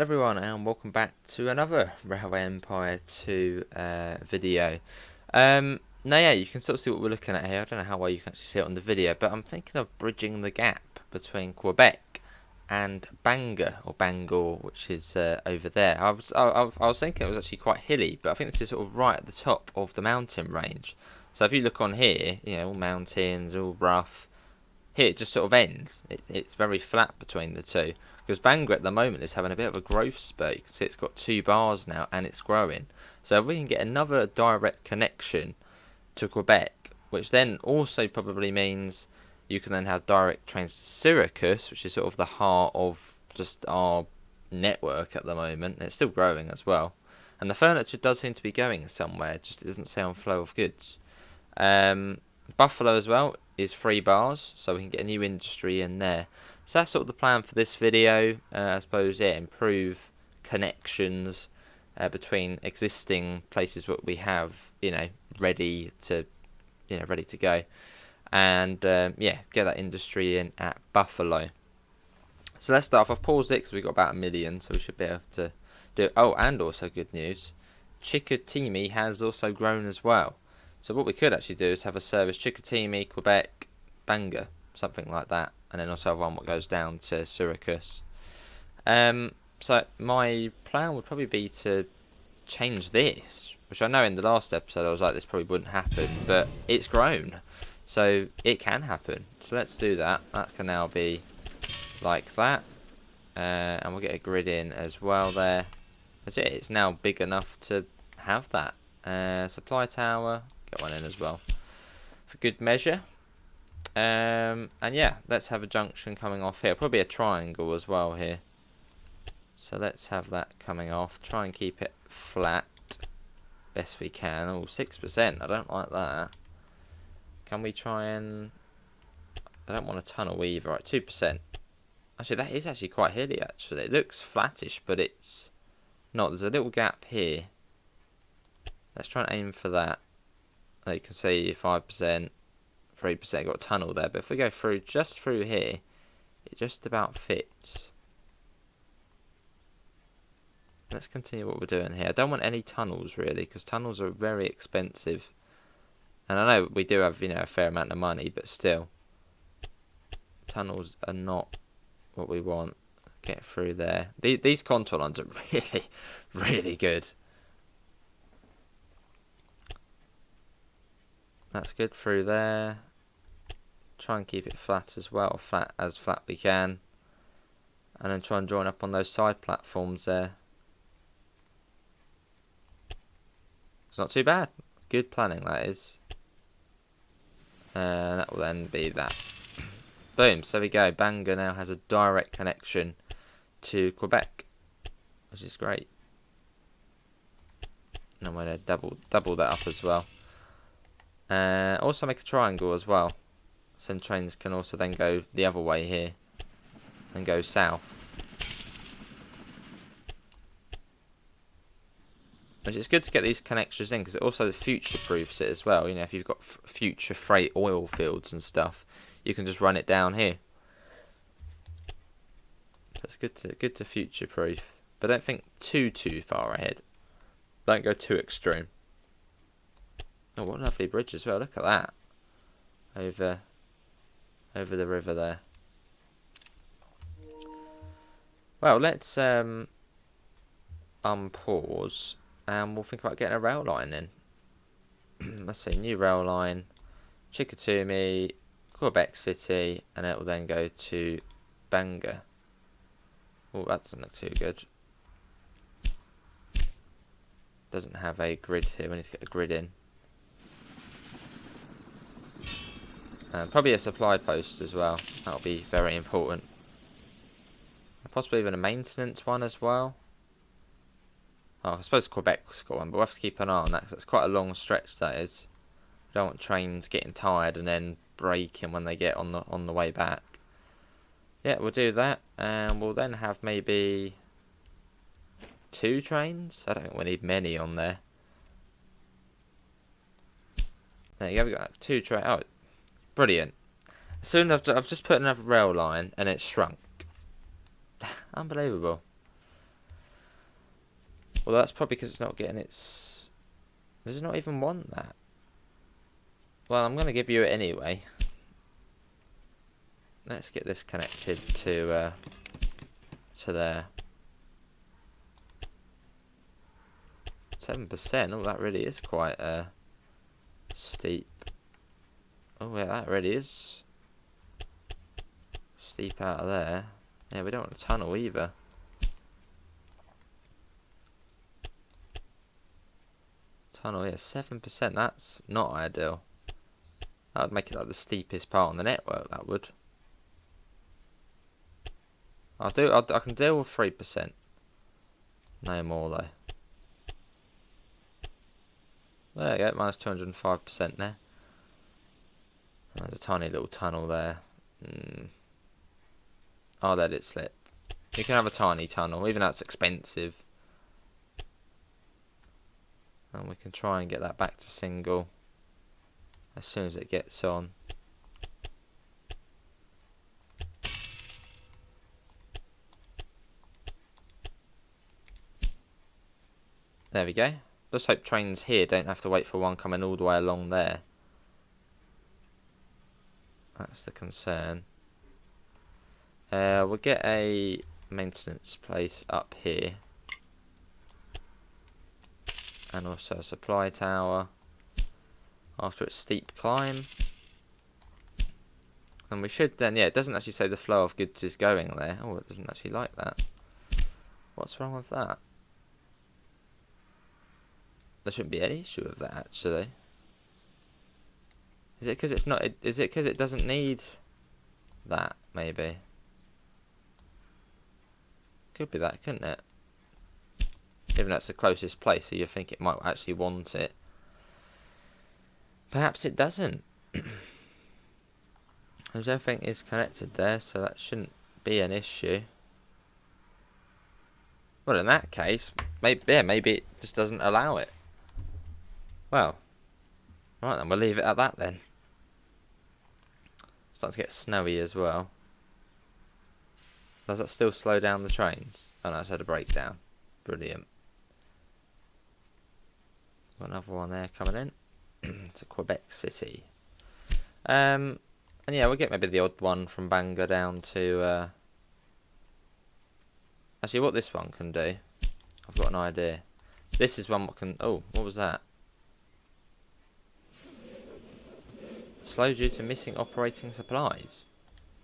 everyone, and welcome back to another Railway Empire 2 video. Now yeah, you can sort of see what we're looking at here. I don't know how well you can actually see it on the video, but I'm thinking of bridging the gap between Quebec and Bangor, or Bangor, which is over there. I was thinking it was actually quite hilly, but I think this is sort of right at the top of the mountain range. So if you look on here, you know, all mountains, all rough. Here it just sort of ends. It's very flat between the two. Because Bangor at the moment is having a bit of a growth spurt. You can see it's got 2 bars now and it's growing. So if we can get another direct connection to Quebec, which then also probably means you can then have direct trains to Syracuse, which is sort of the heart of just our network at the moment. And it's still growing as well. And the furniture does seem to be going somewhere, just it doesn't say on flow of goods. Buffalo as well is 3 bars, so we can get a new industry in there. So that's sort of the plan for this video. I suppose, yeah, improve connections between existing places what we have, ready to go, and yeah, get that industry in at Buffalo. So let's start off. I've paused it because we've got about 1 million, so we should be able to do it. Oh, and also good news, Chicoutimi has also grown as well. So what we could actually do is have a service Chicoutimi, Quebec, Bangor, something like that, and then also have one that goes down to Syracuse. So my plan would probably be to change this, which I know in the last episode I was like this probably wouldn't happen, but it's grown, so it can happen. So let's do that. That can now be like that, and we'll get a grid in as well there. That's it. It's now big enough to have that. Supply tower, get one in as well for good measure. And yeah, let's have a junction coming off here. Probably a triangle as well here. So let's have that coming off. Try and keep it flat best we can. Oh, 6%. I don't like that. Can we try and... I don't want a tunnel either. Right, 2%. Actually, that is actually quite hilly, actually. It looks flattish, but it's not. There's a little gap here. Let's try and aim for that. You can see 5%. 3% got a tunnel there, but if we go through just through here, it just about fits. Let's continue what we're doing here. I don't want any tunnels really, because tunnels are very expensive, and I know we do have a fair amount of money, but still, tunnels are not what we want. Get through there. These contour lines are really, really good. That's good through there. Try and keep it flat as well, flat we can, and then try and join up on those side platforms there. It's not too bad. Good planning, that is. And that will then be that. Boom. So there we go. Bangor now has a direct connection to Quebec, which is great. And I'm going to double that up as well. Also make a triangle as well. Some trains can also then go the other way here and go south. Which is good to get these connections in, because it also future-proofs it as well. If you've got future freight oil fields and stuff, you can just run it down here. So it's good to future-proof, but don't think too far ahead. Don't go too extreme. Oh, what a lovely bridge as well! Look at that over the river there. Well, let's unpause. And we'll think about getting a rail line in. Let's see, new rail line, Chicoutimi, Quebec City, and it will then go to Bangor. Oh, that doesn't look too good. Doesn't have a grid here. We need to get a grid in. Probably a supply post as well. That'll be very important. Possibly even a maintenance one as well. Oh, I suppose Quebec's got one, but we'll have to keep an eye on that, because it's quite a long stretch, that is. We don't want trains getting tired and then braking when they get on the way back. Yeah, we'll do that, and we'll then have maybe 2 trains. I don't think we need many on there. There you go, we've got 2 trains. Oh, brilliant. Soon I've just put another rail line, and it's shrunk. Unbelievable. Well, that's probably because it's not getting its... Does it not even want that? Well, I'm going to give you it anyway. Let's get this connected to there. 7%. Oh, that really is quite steep. Oh, yeah, that really is steep out of there. Yeah, we don't want a tunnel either. Tunnel, yeah, 7%. That's not ideal. That would make it like the steepest part on the network. That would. I can deal with 3%. No more though. There you go, minus 205% there. There's a tiny little tunnel there. I'll let it slip. You can have a tiny tunnel, even though it's expensive. And we can try and get that back to single as soon as it gets on. There we go. Let's hope trains here don't have to wait for one coming all the way along there. That's the concern. We'll get a maintenance place up here. And also a supply tower after its steep climb. And we should then, yeah, it doesn't actually say the flow of goods is going there. Oh, it doesn't actually like that. What's wrong with that? There shouldn't be any issue with that, actually. Is it because it's not? Is it because it doesn't need that? Maybe. Could be that, couldn't it? Even though it's the closest place, so you think it might actually want it. Perhaps it doesn't. Because everything is connected there, so that shouldn't be an issue. Well, in that case, maybe it just doesn't allow it. Well, right then, we'll leave it at that then. It's starting to get snowy as well. Does that still slow down the trains? Oh no, it's had a breakdown. Brilliant. Got another one there coming in to Quebec City. And yeah, we'll get maybe the odd one from Bangor down to... Actually, what this one can do, I've got an idea. This is one what can... Oh, what was that? Slow due to missing operating supplies.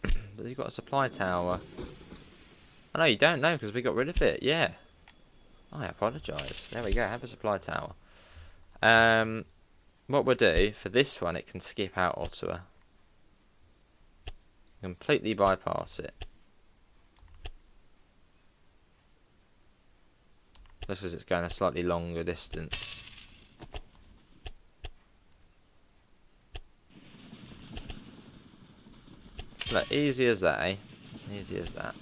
But you've got a supply tower. I know you don't know because we got rid of it. Yeah. I apologise. There we go. Have a supply tower. What we'll do for this one, it can skip out Ottawa. Completely bypass it. Just as it's going a slightly longer distance. Look, easy as that, eh? Easy as that.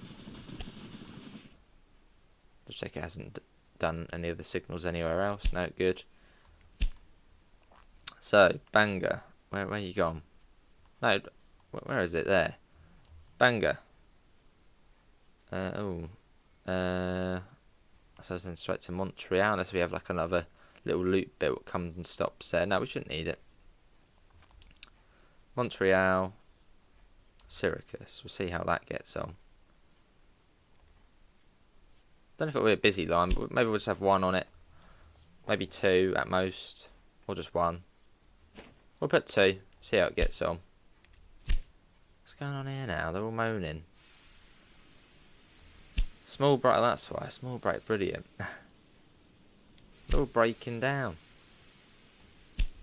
Just check it hasn't done any of the signals anywhere else. No, good. So, Bangor. Where you gone? No, where is it? There. Bangor. So then straight to Montreal, unless we have like another little loop bit that comes and stops there. No, we shouldn't need it. Montreal. Syracuse. We'll see how that gets on. Don't know if it'll be a busy line, but maybe we'll just have one on it. Maybe two at most. Or just one. We'll put two. See how it gets on. What's going on here now? They're all moaning. Small break, that's why. Small break, brilliant. They're all breaking down.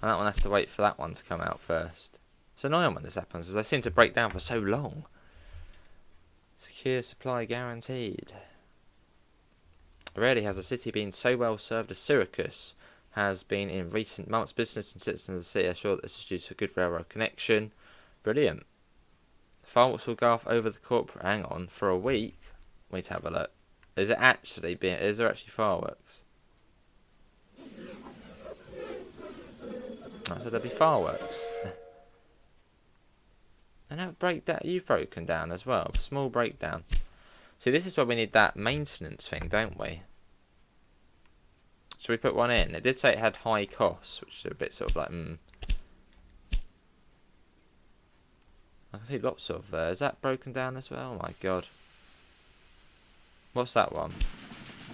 And that one has to wait for that one to come out first. It's annoying when this happens, because they seem to break down for so long. Secure supply guaranteed. Rarely has a city been so well served as Syracuse has been in recent months. Business and citizens of the city are sure that this is due to a good railroad connection. Brilliant. Fireworks will go off over the corporate. Hang on, for a week. Wait to have a look. Is there actually fireworks? Oh, so there'll be fireworks. And that breakdown, you've broken down as well. Small breakdown. See, this is where we need that maintenance thing, don't we? Should we put one in? It did say it had high costs, which is a bit sort of like, I can see lots of, is that broken down as well? Oh my god. What's that one?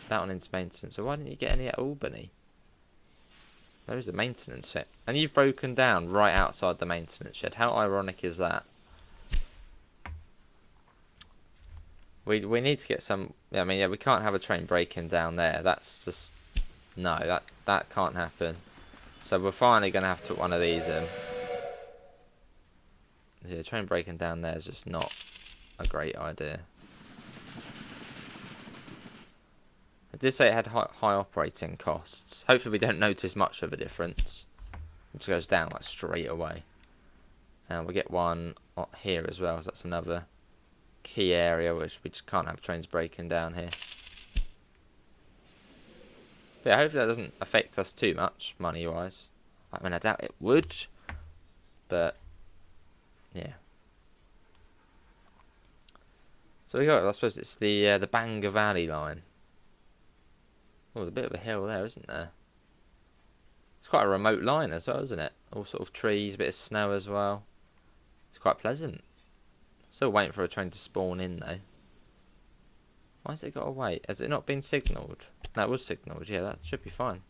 That one into maintenance. So why didn't you get any at Albany? There is the maintenance set. And you've broken down right outside the maintenance shed. How ironic is that? We need to get some... I mean, yeah, we can't have a train breaking down there. That's just... No, that can't happen. So we're finally going to have to put one of these in. Yeah, train breaking down there is just not a great idea. It did say it had high operating costs. Hopefully we don't notice much of a difference. It just goes down like straight away. And we get one here as well, so that's another key area which we just can't have trains breaking down here. But yeah, hopefully that doesn't affect us too much money wise. I mean, I doubt it would, but yeah. So we got, I suppose it's the Bangor Valley line. Oh, there's a bit of a hill there, isn't there? It's quite a remote line as well, isn't it? All sort of trees, a bit of snow as well. It's quite pleasant. Still waiting for a train to spawn in though. Why has it got to wait? Has it not been signalled? No, it was signalled. Yeah, that should be fine.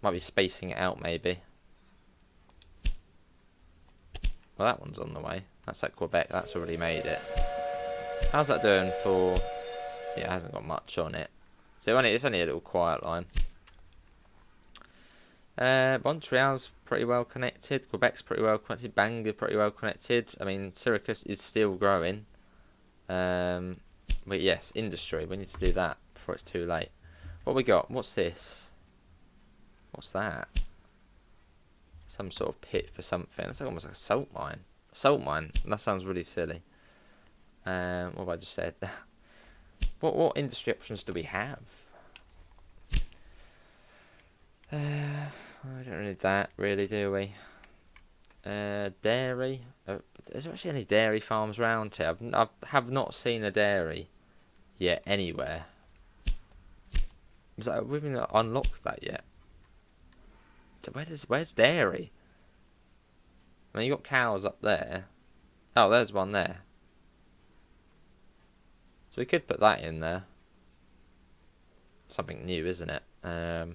Might be spacing it out maybe. Well, that one's on the way. That's at Quebec. That's already made it. How's that doing for... Yeah, it hasn't got much on it. So it's only a little quiet line. Montreal's pretty well connected. Quebec's pretty well connected. Bangor pretty well connected. I mean, Syracuse is still growing. But yes, industry. We need to do that before it's too late. What we got? What's this? What's that? Some sort of pit for something. It's almost like a salt mine. Salt mine. That sounds really silly. What have I just said? What industry options do we have? I don't need that, really, do we? Dairy. Is there actually any dairy farms around here? I have not seen a dairy yet anywhere. We've not unlocked that yet. Where's dairy? I mean, you got cows up there. Oh, there's one there. So we could put that in there. Something new, isn't it? Or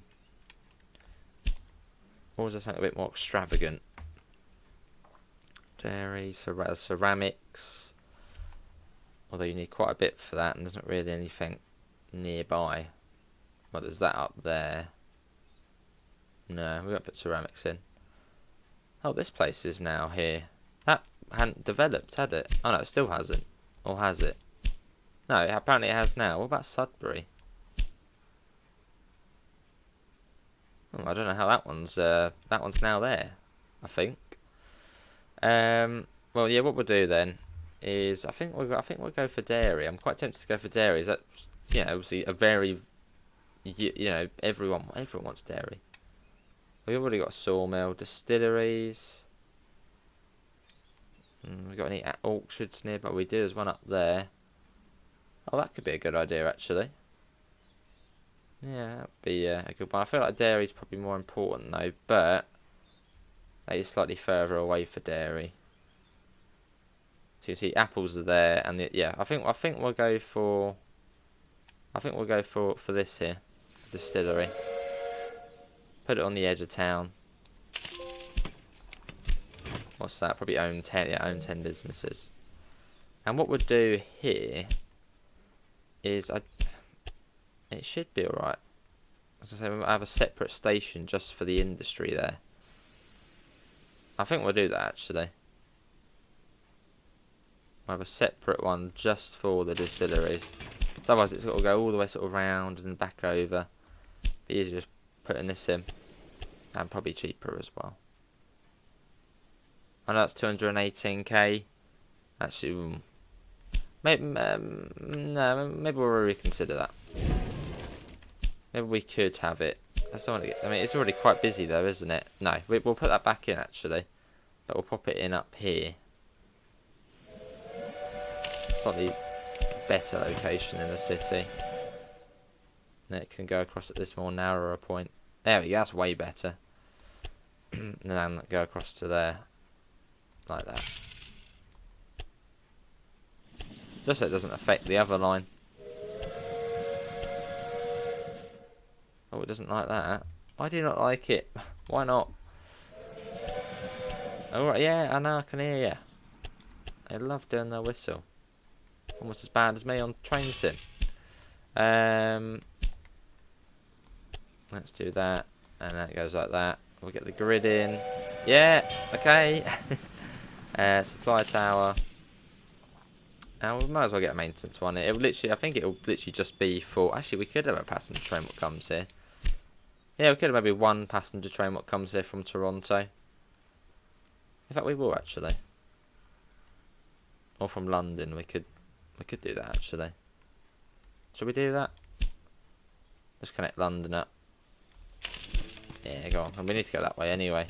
was there something a bit more extravagant? Dairy, ceramics. Although you need quite a bit for that, and there's not really anything nearby. Well, there's that up there. No, we won't put ceramics in. Oh, this place is now here. That hadn't developed, had it? Oh no, it still hasn't. Or has it? No, apparently it has now. What about Sudbury? Oh, I don't know how that one's now there, I think. Well, yeah, what we'll do then is I think we'll go for dairy. I'm quite tempted to go for dairy. Is that, obviously a very, everyone wants dairy. We've already got a sawmill, distilleries. We got any orchards nearby? We do. There's one up there. Oh, that could be a good idea actually. Yeah, that would be a good one. I feel like dairy is probably more important though, but that is slightly further away for dairy. So you see, apples are there, and I think we'll go for this here, distillery. Put it on the edge of town. What's that? Probably own 10 businesses. And what we'll do here is it should be alright. As I say, we'll have a separate station just for the industry there. I think we'll do that actually. We'll have a separate one just for the distilleries. So otherwise it's got to go all the way sort of round and back over. Be easier just putting this in. And probably cheaper as well. I know that's 218k. Actually, maybe we'll reconsider that. Maybe we could have it. I mean, it's already quite busy though, isn't it? No, we'll put that back in actually. But we'll pop it in up here. Slightly better location in the city. And it can go across at this more narrower point. There we go, that's way better. And then go across to there. Like that. Just so it doesn't affect the other line. Oh, it doesn't like that. Why do you not like it? Why not? Alright, yeah, I know, I can hear you. They love doing their whistle. Almost as bad as me on Train Sim. Let's do that. And that goes like that. We'll get the grid in. Yeah, okay. Supply tower. And we might as well get a maintenance one. It will literally, I think it will literally just be for... Actually, we could have a passenger train what comes here. Yeah, we could have maybe one passenger train what comes here from Toronto. In fact, we will actually. Or from London, we could do that actually. Should we do that? Let's connect London up. Yeah, go on. And we need to go that way anyway.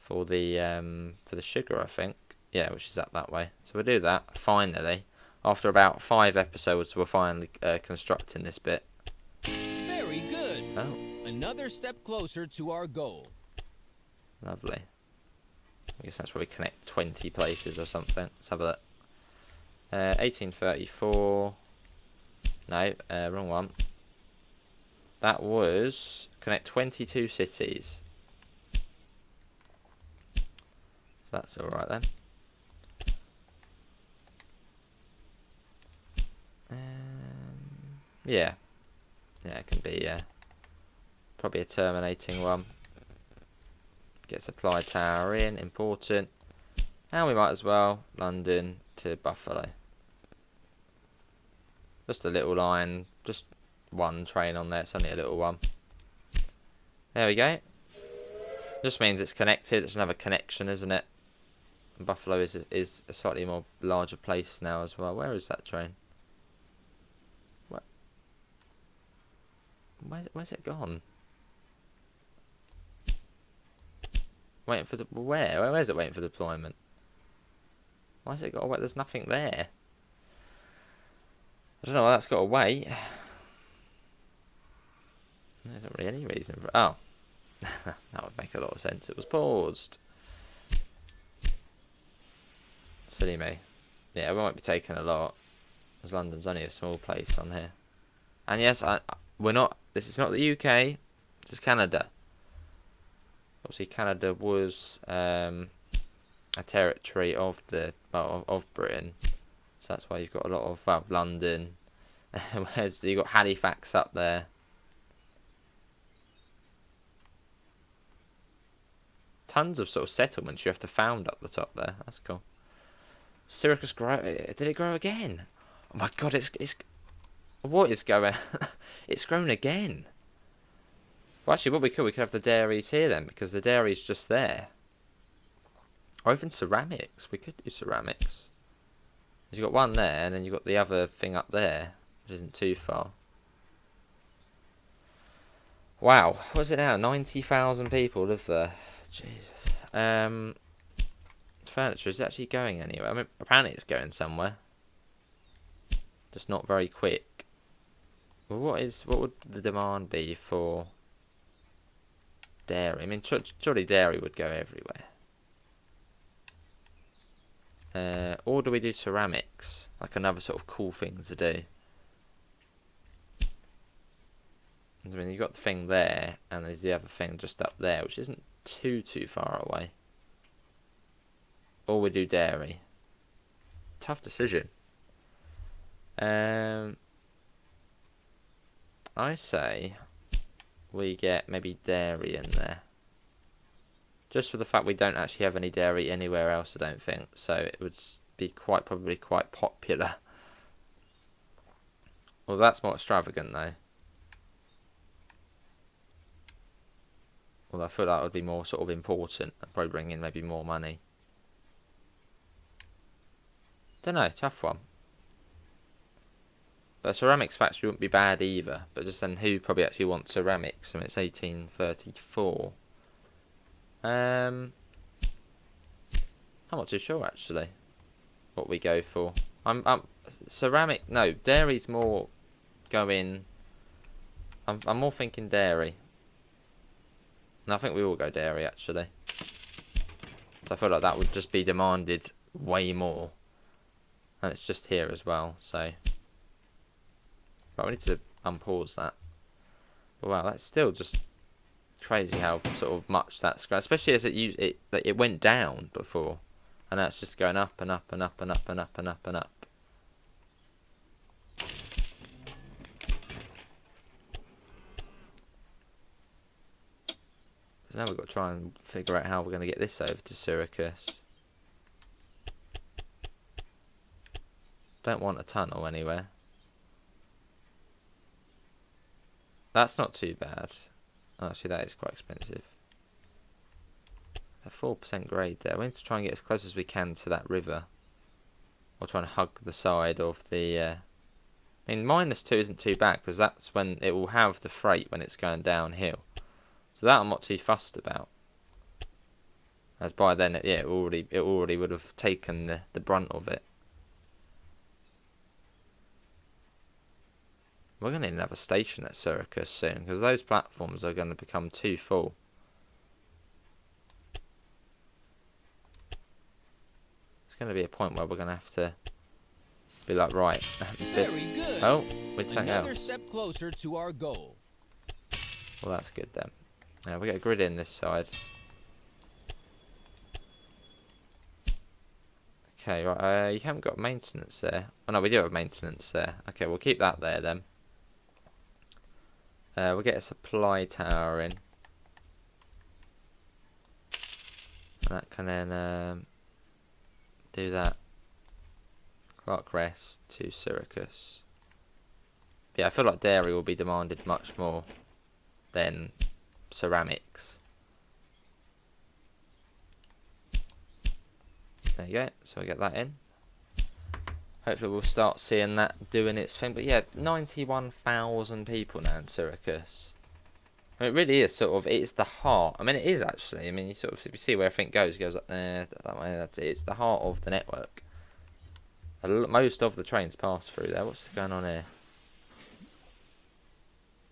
For the sugar, I think. Yeah, which is up that way. So we'll do that finally. After about 5 episodes, we're finally constructing this bit. Very good. Oh, Another step closer to our goal. lovely. I guess that's where we connect 20 places or something. Let's have a look. 1834. No, wrong one. That was connect 22 cities. So that's alright then. Yeah. Yeah, it can be probably a terminating one. Get supply tower in, important. And we might as well London to Buffalo. Just a little line, just one train on there, it's only a little one. There we go. Just means it's connected, it's another connection, isn't it? And Buffalo is a slightly more larger place now as well. Where is that train? What? Where's it gone? Waiting for the where's it waiting for deployment? Why has it got to wait? There's nothing there. I don't know why that's got to wait. There's not really any reason for it. Oh. That would make a lot of sense. It was paused. Silly me. Yeah, we won't be taking a lot. Because London's only a small place on here. And yes, we're not... This is not the UK. This is Canada. Obviously, Canada was a territory of of Britain, so that's why you've got a lot of London. Whereas you got Halifax up there. Tons of sort of settlements you have to found up the top there. That's cool. Syracuse grow. Did it grow again? Oh my god! It's what is going? It's grown again. Well, actually, what we could have the dairies here then, because the dairy's just there. Or even ceramics. We could do ceramics. You've got one there, and then you've got the other thing up there, which isn't too far. Wow, what is it now? 90,000 people live there. Jesus. Furniture, is it actually going anywhere? I mean, apparently it's going somewhere. Just not very quick. Well, what would the demand be for dairy? I mean, surely dairy would go everywhere. Or do we do ceramics? Like another sort of cool thing to do. I mean, you've got the thing there, and there's the other thing just up there, which isn't too far away. Or we do dairy. Tough decision. I say we get maybe dairy in there. Just for the fact we don't actually have any dairy anywhere else, I don't think. So it would be probably quite popular. Well, that's more extravagant though. Well, I feel that would be more sort of important and probably bring in maybe more money. Don't know, tough one. But a ceramics factory wouldn't be bad either. But just then, who probably actually wants ceramics? I mean, it's 1834. I'm not too sure actually what we go for. I'm ceramic. No, dairy's more going I'm more thinking dairy. And I think we will go dairy, actually. So I feel like that would just be demanded way more. And it's just here as well, so... Right, we need to unpause that. But wow, that's still just crazy how sort of much that's grown. Especially as it went down before. And now it's just going up and up and up and up and up and up and up. So now we've got to try and figure out how we're going to get this over to Syracuse. Don't want a tunnel anywhere. That's not too bad. Actually, that is quite expensive. A 4% grade there. We need to try and get as close as we can to that river. Or try and hug the side of the... I mean, -2 isn't too bad, because that's when it will have the freight when it's going downhill. So that I'm not too fussed about. As by then, it already would have taken the brunt of it. We're going to need another station at Syracuse soon, because those platforms are going to become too full. It's going to be a point where we're going to have to be like, right. Very good. Oh, with something Another else. step closer to our goal. Well, that's good then. Now we get a grid in this side. Okay, right. You haven't got maintenance there. Oh no, we do have maintenance there. Okay, we'll keep that there then. We'll get a supply tower in. And that can then do that. Clark Rest to Syracuse. Yeah, I feel like dairy will be demanded much more than ceramics. There you go. So we get that in. Hopefully we'll start seeing that doing its thing. But yeah, 91,000 people now in Syracuse. I mean, it really is sort of, it's the heart. I mean, it is actually. I mean, you sort of, if you see where everything goes, it goes up there, that way, that's it. It's the heart of the network. Most of the trains pass through there. What's going on here?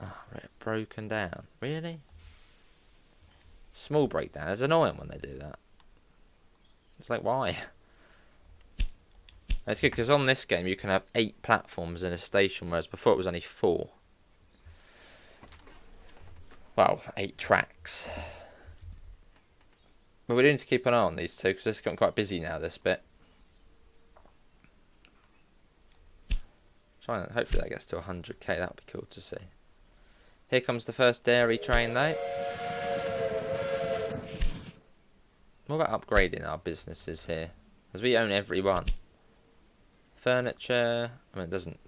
Oh, right, broken down. Really? Small breakdown. It's annoying when they do that. It's like, why? It's good because on this game you can have 8 platforms in a station, whereas before it was only 4. Well, 8 tracks. But we do need to keep an eye on these two because it's gotten quite busy now, this bit. Hopefully that gets to 100k. That would be cool to see. Here comes the first dairy train though. What about upgrading our businesses here? Because we own every one. Furniture. I mean, it doesn't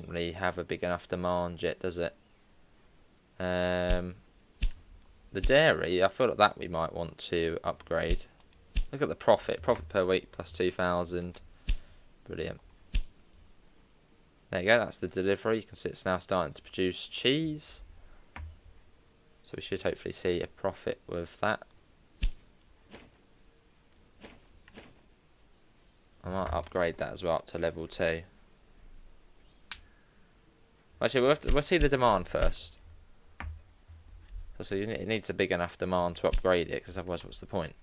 really have a big enough demand yet, does it? The dairy. I feel like that we might want to upgrade. Look at the profit. Profit per week plus 2,000. Brilliant. There you go. That's the delivery. You can see it's now starting to produce cheese. So we should hopefully see a profit with that. I might upgrade that as well up to level 2. Actually, we'll see the demand first. So it needs a big enough demand to upgrade it, because otherwise what's the point?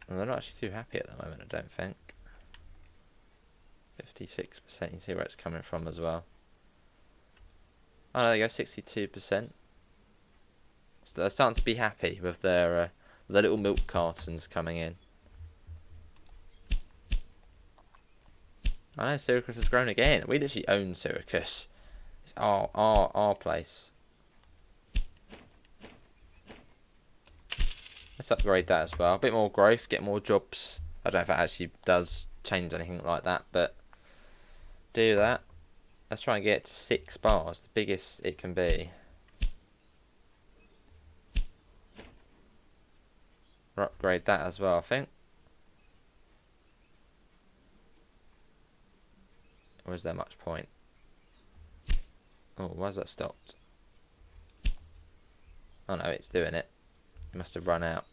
And they're not actually too happy at the moment, I don't think. 56%, you can see where it's coming from as well. Oh, there you go, 62%. So they're starting to be happy with their little milk cartons coming in. I know Syracuse has grown again. We literally own Syracuse. It's our place. Let's upgrade that as well. A bit more growth, get more jobs. I don't know if it actually does change anything like that, but do that. Let's try and get it to 6 bars, the biggest it can be. We'll upgrade that as well, I think. Or is there much point? Oh, why's that stopped? Oh no, it's doing it. It must have run out.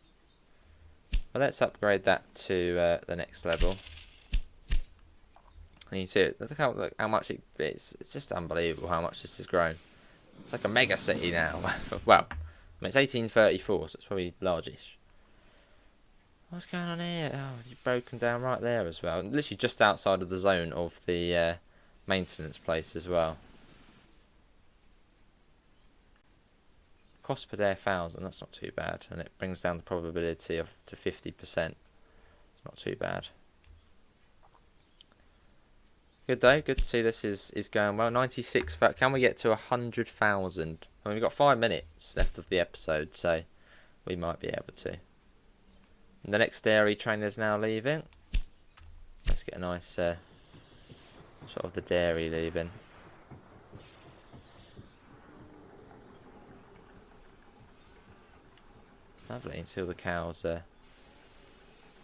Well, let's upgrade that to the next level. And you see it. Look how much it's just unbelievable how much this has grown. It's like a mega city now. Well, I mean, it's 1834, so it's probably largish. What's going on here? Oh, you've broken down right there as well. Literally just outside of the zone of the maintenance place as well. Cost per day 1,000, that's not too bad. And it brings down the probability of to 50%. It's not too bad. Good though, good to see this is going well. 96, can we get to 100,000? I mean, we've got 5 minutes left of the episode, so we might be able to. And the next dairy train is now leaving. Let's get a nice sort of the dairy leaving. Lovely, until the cows are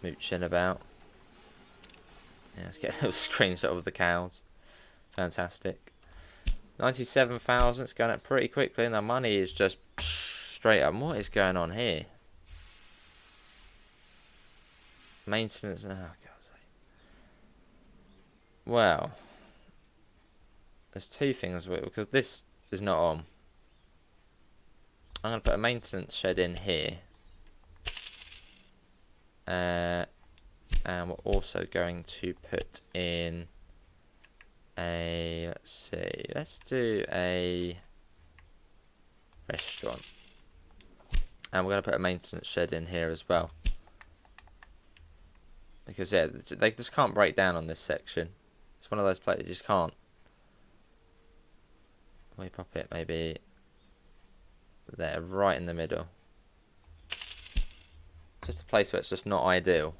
mooching about. Yeah, let's get a little screenshot of the cows. Fantastic. 97,000, it's going up pretty quickly, and the money is just straight up. What is going on here? Maintenance. Oh, God's sake. Well, there's two things because this is not on. I'm going to put a maintenance shed in here. And we're also going to put in a, let's do a restaurant. And we're going to put a maintenance shed in here as well. Because, yeah, they just can't break down on this section. It's one of those places you just can't. We pop it maybe there, right in the middle. Just a place where it's just not ideal.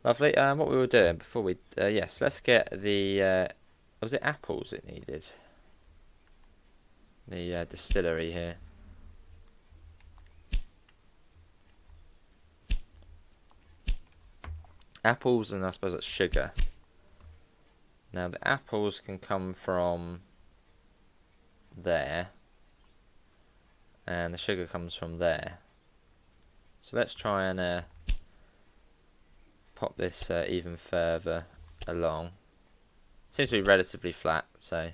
Lovely. What we were doing before we... yes, let's get the... was it apples it needed? The distillery here. Apples, and I suppose it's sugar. Now the apples can come from there, and the sugar comes from there. So let's try and pop this even further along. Seems to be relatively flat, so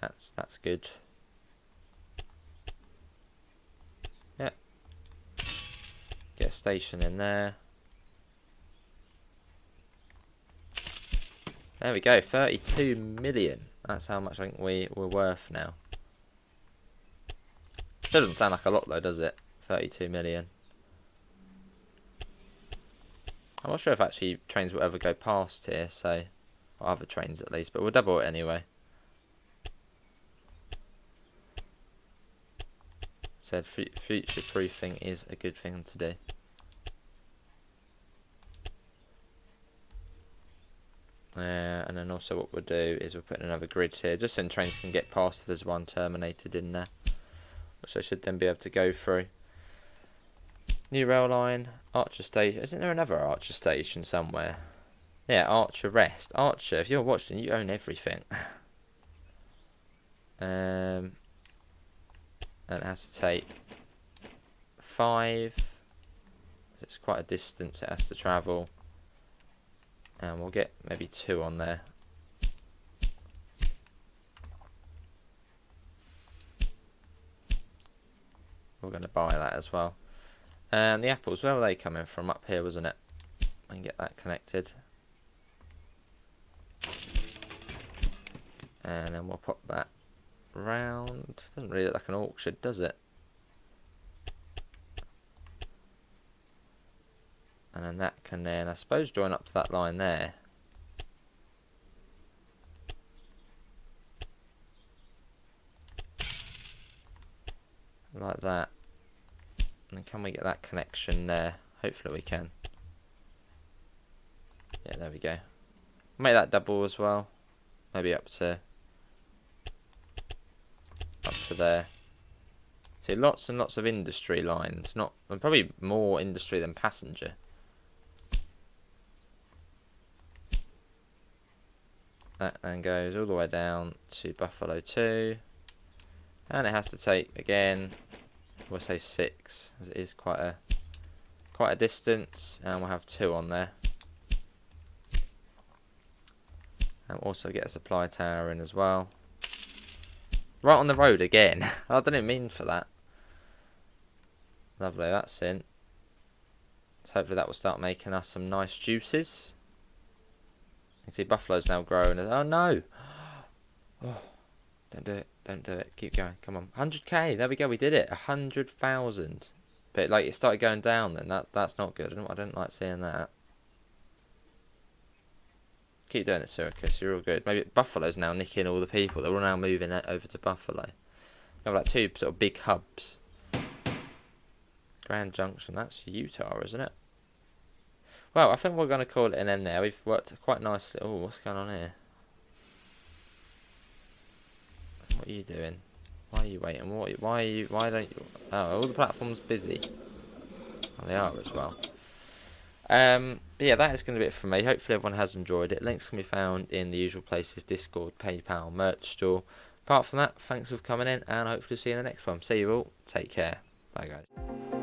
that's good. Yep. Get a station in there. There we go, 32 million. That's how much I think we're worth now. Doesn't sound like a lot though, does it? 32 million. I'm not sure if actually trains will ever go past here, so... or other trains at least, but we'll double it anyway. Said future proofing is a good thing to do. And then also what we'll do is we'll put in another grid here, just so trains can get past if there's one terminated in there, which I should then be able to go through. New rail line, Archer Station. Isn't there another Archer Station somewhere? Yeah, Archer Rest. Archer, if you're watching, you own everything. And it has to take 5. It's quite a distance it has to travel. And we'll get maybe 2 on there. We're going to buy that as well. And the apples, where were they coming from? Up here, wasn't it? I can get that connected. And then we'll pop that round. Doesn't really look like an orchard, does it? And then that can then, I suppose, join up to that line there. Like that. And can we get that connection there? Hopefully we can. Yeah, there we go. Make that double as well. Maybe up to there. See, lots and lots of industry lines. Not, and probably more industry than passenger. That then goes all the way down to Buffalo 2. And it has to take, again, We'll say 6, as it is quite a distance, and we'll have 2 on there. And we'll also get a supply tower in as well. Right on the road again. I didn't mean for that. Lovely, that's in. So hopefully that will start making us some nice juices. You can see buffalo's now growing. Oh no! Oh, don't do it. Don't do it. Keep going. Come on. 100k. There we go. We did it. 100,000. But like it started going down then. That's not good. I don't like seeing that. Keep doing it, Syracuse. You're all good. Maybe Buffalo's now nicking all the people. They're all now moving over to Buffalo. We have like 2 sort of big hubs. Grand Junction. That's Utah, isn't it? Well, I think we're going to call it an end there. We've worked quite nicely. Oh, what's going on here? What are you doing? Why are you waiting? Why don't you... Oh, all the platforms busy. Oh, they are as well. But yeah, that is going to be it for me. Hopefully everyone has enjoyed it. Links can be found in the usual places: Discord, PayPal, merch store. Apart from that, thanks for coming in, and hopefully see you in the next one. See you all. Take care. Bye, guys.